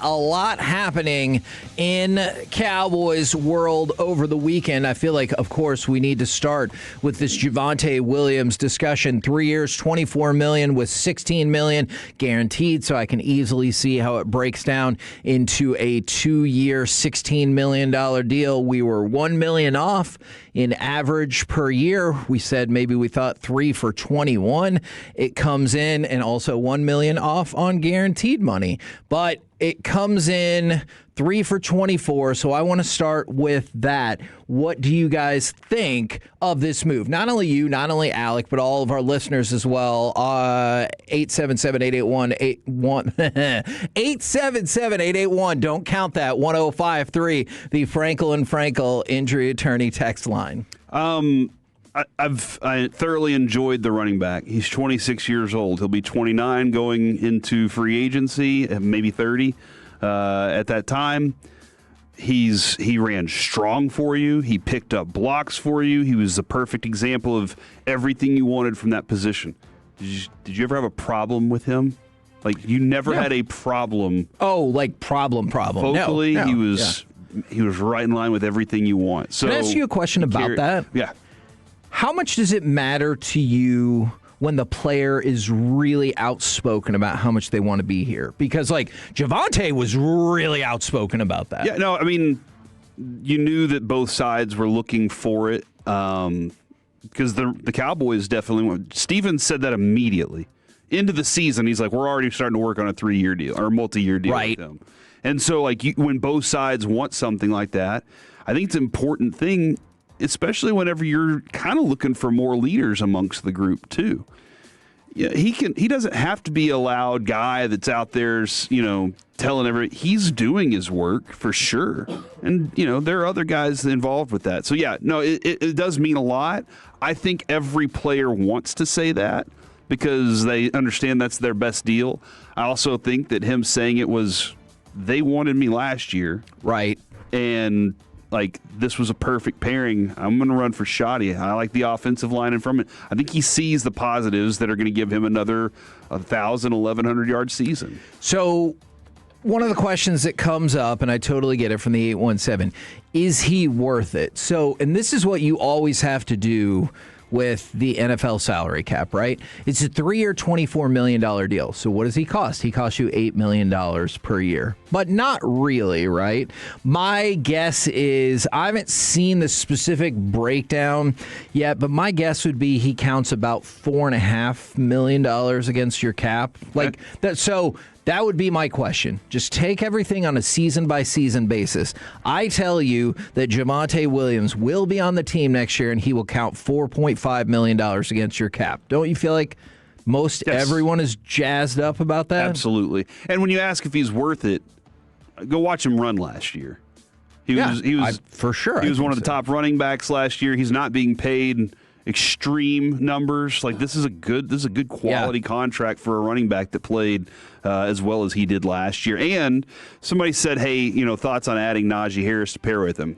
A lot happening in Cowboys world over the weekend. I feel like, of course, we need to start with this Javonte Williams discussion. 3 years, $24 million with $16 million guaranteed, so I can easily see how it breaks down into a 2-year, $16 million deal. We were $1 million off in average per year. We said maybe we thought 3 for $21. It comes in, and also $1 million off on guaranteed money. But it comes in 3 for $24, so I want to start with that. What do you guys think of this move? Not only you, not only Alec, but all of our listeners as well. 877-881-81 877-881, don't count that, 1053, the Frankel and Frankel injury attorney text line. I thoroughly enjoyed the running back. He's 26 years old. He'll be 29 going into free agency, maybe 30 at that time. He ran strong for you. He picked up blocks for you. He was the perfect example of everything you wanted from that position. Did you ever have a problem with him? Like, you never had a problem. Oh, like problem. Vocally, no. he was right in line with everything you want. So, can I ask you a question about that? Yeah. How much does it matter to you when the player is really outspoken about how much they want to be here? Because, like, Javonte was really outspoken about that. Yeah, no, I mean, you knew that both sides were looking for it because the Cowboys definitely went. Steven said that immediately. Into the season, he's like, we're already starting to work on a 3-year deal or a multi-year deal with him. And so, like, when both sides want something like that, I think it's an important thing, especially whenever you're kind of looking for more leaders amongst the group too. Yeah, he doesn't have to be a loud guy that's out there, telling everybody. He's doing his work for sure. And, there are other guys involved with that. So, yeah, no, it does mean a lot. I think every player wants to say that because they understand that's their best deal. I also think that him saying it was, they wanted me last year. Right. And like, this was a perfect pairing. I'm going to run for Shoddy. I like the offensive line in front of him. I think he sees the positives that are going to give him another 1,000, 1,100-yard season. So one of the questions that comes up, and I totally get it from the 817, is he worth it? So, and this is what you always have to do with the NFL salary cap, right? It's a 3-year, $24 million deal. So what does he cost? He costs you $8 million per year. But not really, right? My guess is, I haven't seen the specific breakdown yet, but my guess would be he counts about $4.5 million against your cap. Like that. So that would be my question. Just take everything on a season-by-season basis. I tell you that Javonte Williams will be on the team next year, and he will count $4.5 million against your cap. Don't you feel like most everyone is jazzed up about that? Absolutely. And when you ask if he's worth it, go watch him run last year. He was for sure. He was one of the top running backs last year. He's not being paid extreme numbers. Like, this is a good quality contract for a running back that played as well as he did last year. And somebody said, hey, thoughts on adding Najee Harris to pair with him.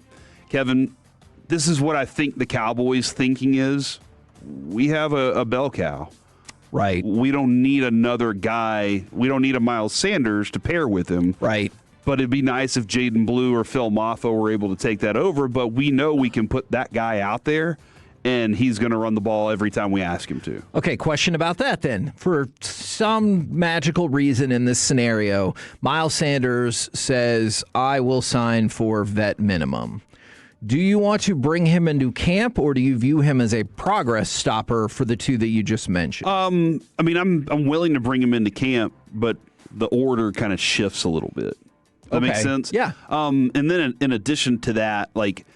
Kevin, this is what I think the Cowboys' thinking is. We have a bell cow. Right. We don't need another guy. We don't need a Miles Sanders to pair with him. Right. But it'd be nice if Jaden Blue or Phil Maffa were able to take that over. But we know we can put that guy out there, and he's going to run the ball every time we ask him to. Okay, question about that then. For some magical reason in this scenario, Miles Sanders says, I will sign for vet minimum. Do you want to bring him into camp, or do you view him as a progress stopper for the two that you just mentioned? I'm willing to bring him into camp, but the order kind of shifts a little bit. That makes sense? Yeah. And then in addition to that, like,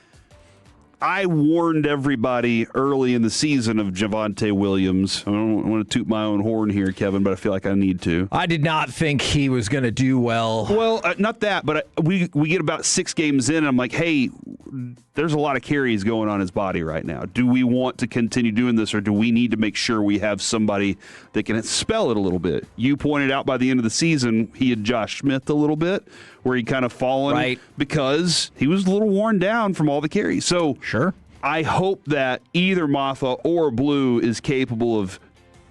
I warned everybody early in the season of Javonte Williams. I don't want to toot my own horn here, Kevin, but I feel like I need to. I did not think he was going to do well. Well, not that, but we get about 6 games in, and I'm like, hey, there's a lot of carries going on his body right now. Do we want to continue doing this, or do we need to make sure we have somebody that can spell it a little bit? You pointed out by the end of the season he had Josh Smith a little bit, where he kind of fallen because he was a little worn down from all the carries. So sure, I hope that either Maffa or Blue is capable of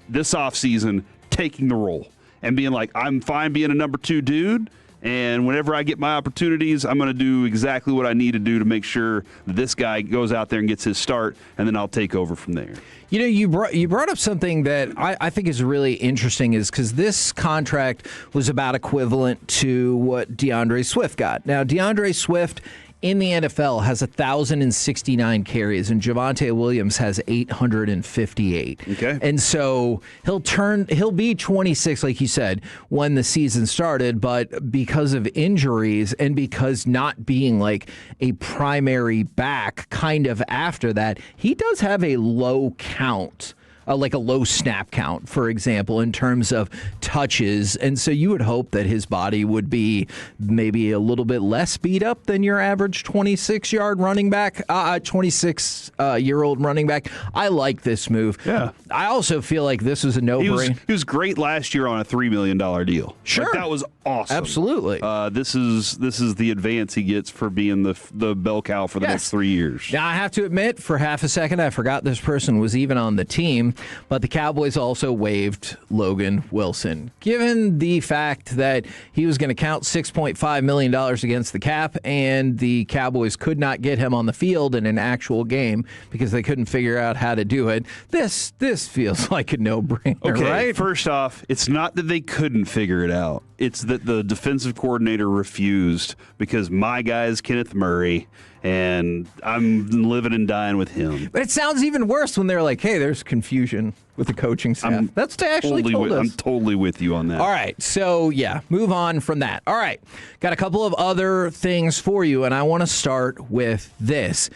this offseason taking the role and being like, I'm fine being a number 2 dude, And whenever I get my opportunities, I'm going to do exactly what I need to do to make sure this guy goes out there and gets his start, and then I'll take over from there. You know, you brought up something that I think is really interesting, is because this contract was about equivalent to what DeAndre Swift got. Now, DeAndre Swift in the NFL has 1,069 carries, and Javonte Williams has 858. Okay. And so he'll be 26, like you said, when the season started, but because of injuries and because not being like a primary back kind of after that, he does have a low count. Like a low snap count, for example, in terms of touches. And so you would hope that his body would be maybe a little bit less beat up than your average 26-yard running back, 26-year-old running back. I like this move. Yeah. I also feel like this was a no-brainer. He was great last year on a $3 million deal. Sure. Like, that was awesome. Absolutely. This is the advance he gets for being the bell cow for the next 3 years. Now, I have to admit, for half a second, I forgot this person was even on the team. But the Cowboys also waived Logan Wilson. Given the fact that he was going to count $6.5 million against the cap, and the Cowboys could not get him on the field in an actual game because they couldn't figure out how to do it, this feels like a no-brainer, Okay, right? First off, it's not that they couldn't figure it out. It's that the defensive coordinator refused because my guy is Kenneth Murray, and I'm living and dying with him. But it sounds even worse when they're like, hey, there's confusion with the coaching staff. That's what they actually told us. I'm totally with you on that. All right, so yeah, move on from that. All right, got a couple of other things for you, and I want to start with this.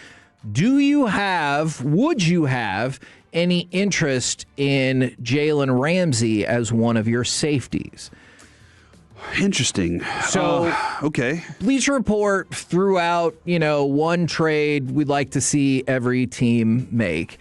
Would you have any interest in Jalen Ramsey as one of your safeties? Interesting. So, okay. Bleacher Report threw out, one trade we'd like to see every team make.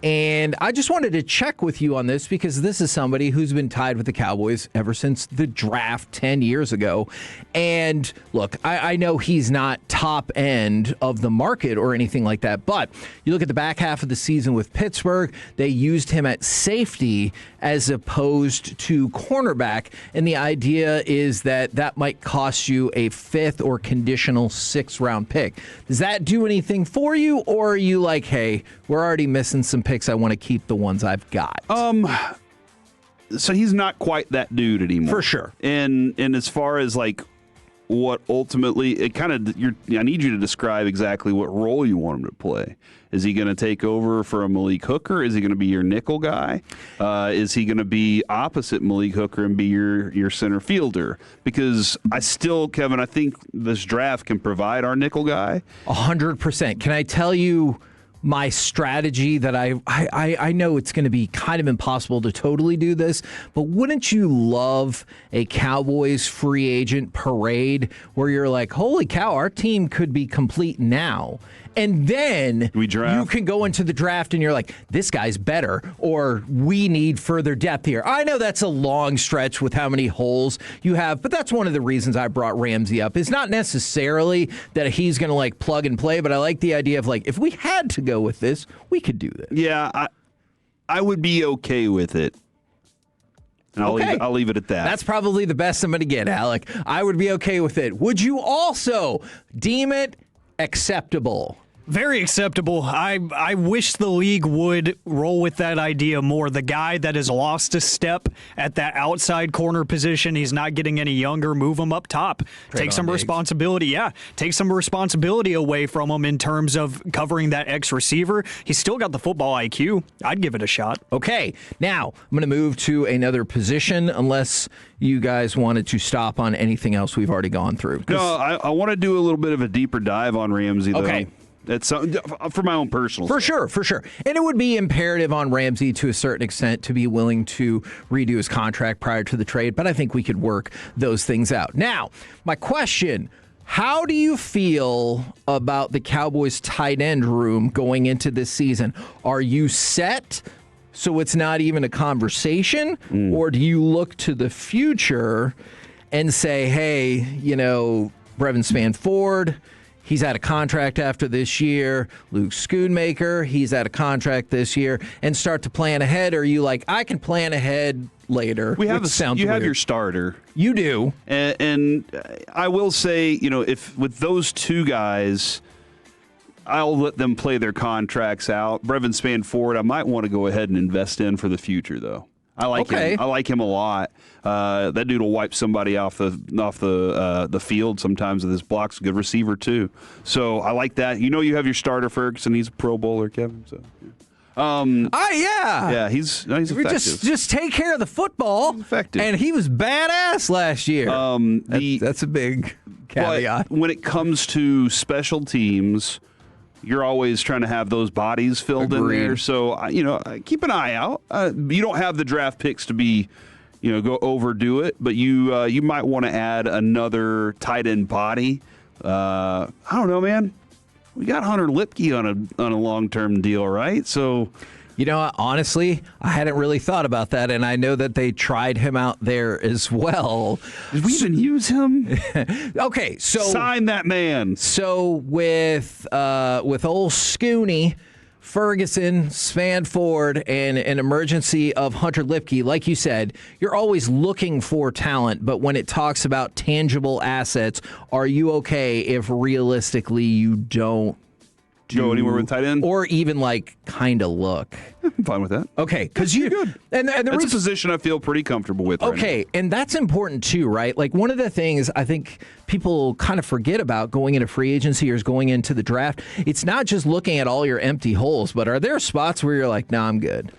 And I just wanted to check with you on this because this is somebody who's been tied with the Cowboys ever since the draft 10 years ago. And look, I know he's not top end of the market or anything like that, but you look at the back half of the season with Pittsburgh, they used him at safety as opposed to cornerback. And the idea is that might cost you a 5th or conditional 6th round pick. Does that do anything for you, or are you like, hey, we're already missing some picks, I want to keep the ones I've got? So he's not quite that dude anymore. For sure. And as far as like what ultimately, it kind of, I need you to describe exactly what role you want him to play. Is he going to take over for a Malik Hooker? Is he going to be your nickel guy? Is he going to be opposite Malik Hooker and be your center fielder? Because Kevin, I think this draft can provide our nickel guy. 100%. Can I tell you my strategy that I know it's going to be kind of impossible to totally do this, but wouldn't you love a Cowboys free agent parade where you're like, holy cow, our team could be complete now? And then you can go into the draft and you're like, this guy's better, or we need further depth here. I know that's a long stretch with how many holes you have, but that's one of the reasons I brought Ramsey up. It's not necessarily that he's going to like plug and play, but I like the idea of like, if we had to go with this, we could do this. Yeah, I would be okay with it. And I'll leave it at that. That's probably the best I'm going to get, Alec. I would be okay with it. Would you also deem it acceptable? Very acceptable. I wish the league would roll with that idea more. The guy that has lost a step at that outside corner position, he's not getting any younger, move him up top. Take some responsibility. Yeah, take some responsibility away from him in terms of covering that X receiver. He's still got the football IQ. I'd give it a shot. Okay, now I'm going to move to another position unless you guys wanted to stop on anything else we've already gone through. No, I want to do a little bit of a deeper dive on Ramsey, though. Okay. That's for my own personal For sure. And it would be imperative on Ramsey to a certain extent to be willing to redo his contract prior to the trade, but I think we could work those things out. Now, my question, how do you feel about the Cowboys tight end room going into this season? Are you set so it's not even a conversation, or do you look to the future and say, hey, Brevin Spann-Ford he's out of contract after this year. Luke Schoonmaker, he's out of contract this year, and start to plan ahead? Or are you like, I can plan ahead later? You have weird. your starter. You do. And I will say, if with those two guys, I'll let them play their contracts out. Brevin Spanford, I might want to go ahead and invest in for the future, though. I like him. I like him a lot. That dude will wipe somebody off the field sometimes with his blocks. Good receiver too. So I like that. You have your starter Ferguson. He's a Pro Bowler, Kevin. So. Yeah, he's effective. Just take care of the football. He's effective. And he was badass last year. That's a big caveat. But when it comes to special teams, you're always trying to have those bodies filled in there. So, keep an eye out. You don't have the draft picks to be, go overdo it, but you might want to add another tight end body. I don't know, man. We got Hunter Lipke on a long-term deal, right? So, honestly, I hadn't really thought about that, and I know that they tried him out there as well. Did we even use him? Okay, so sign that man. So with old Scooney, Ferguson, Spanford, and an emergency of Hunter Lipke, like you said, you're always looking for talent, but when it talks about tangible assets, are you okay if realistically you don't go anywhere with tight end, or even kind of look? I'm fine with that. Okay, because you good. And that's a position I feel pretty comfortable with. Okay, right now. And that's important too, right? One of the things I think people kind of forget about going into free agency or is going into the draft. It's not just looking at all your empty holes, but are there spots where you're like, "Nah, I'm good."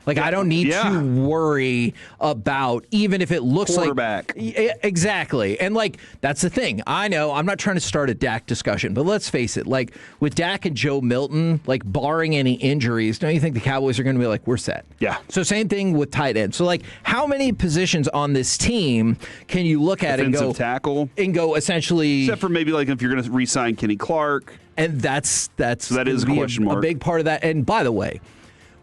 I don't need to worry about, even if it looks quarterback. Exactly. And that's the thing. I know I'm not trying to start a Dak discussion, but let's face it. With Dak and Joe Milton, barring any injuries, don't you think the Cowboys are going to be we're set? Yeah. So same thing with tight end. So how many positions on this team can you look at Defensive tackle and go essentially, except for maybe if you're going to re-sign Kenny Clark, and that is a question mark. A big part of that. And by the way,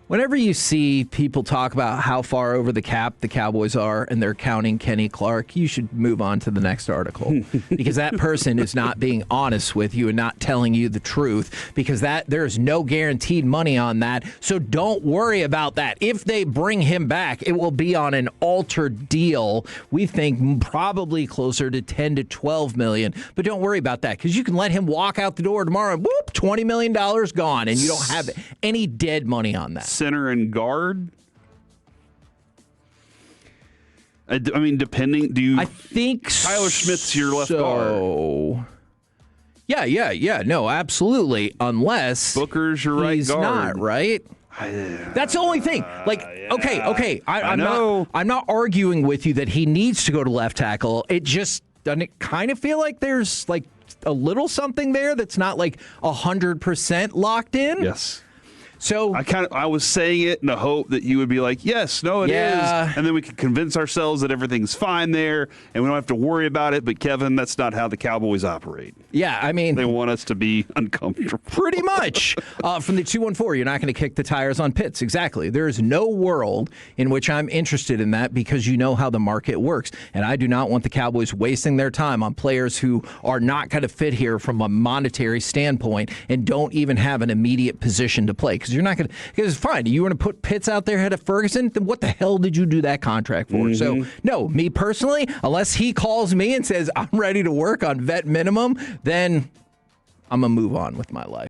whenever you see people talk about how far over the cap the Cowboys are and they're counting Kenny Clark, you should move on to the next article because that person is not being honest with you and not telling you the truth, because there is no guaranteed money on that. So don't worry about that. If they bring him back, it will be on an altered deal. We think probably closer to 10 to 12 million, but don't worry about that because you can let him walk out the door tomorrow and whoop, $20 million gone, and you don't have any dead money on that. Center and guard? I mean, depending. I think Tyler Smith's your left guard. Yeah. No, absolutely. Unless Booker's your right guard. He's not, right? That's the only thing. Okay. I'm not arguing with you that he needs to go to left tackle. It just doesn't it kind of feel like there's a little something there that's not 100% locked in? Yes. So I was saying it in the hope that you would be like, yes, no, it is. And then we could convince ourselves that everything's fine there and we don't have to worry about it. But, Kevin, that's not how the Cowboys operate. Yeah, I mean, they want us to be uncomfortable. Pretty much. From the 214, you're not going to kick the tires on Pitts. Exactly. There is no world in which I'm interested in that because you know how the market works. And I do not want the Cowboys wasting their time on players who are not going to fit here from a monetary standpoint and don't even have an immediate position to play. Because you're not going to, because it's fine. You want to put Pitts out there ahead of Ferguson? Then what the hell did you do that contract for? So, no, me personally, unless he calls me and says, I'm ready to work on vet minimum, then I'm going to move on with my life.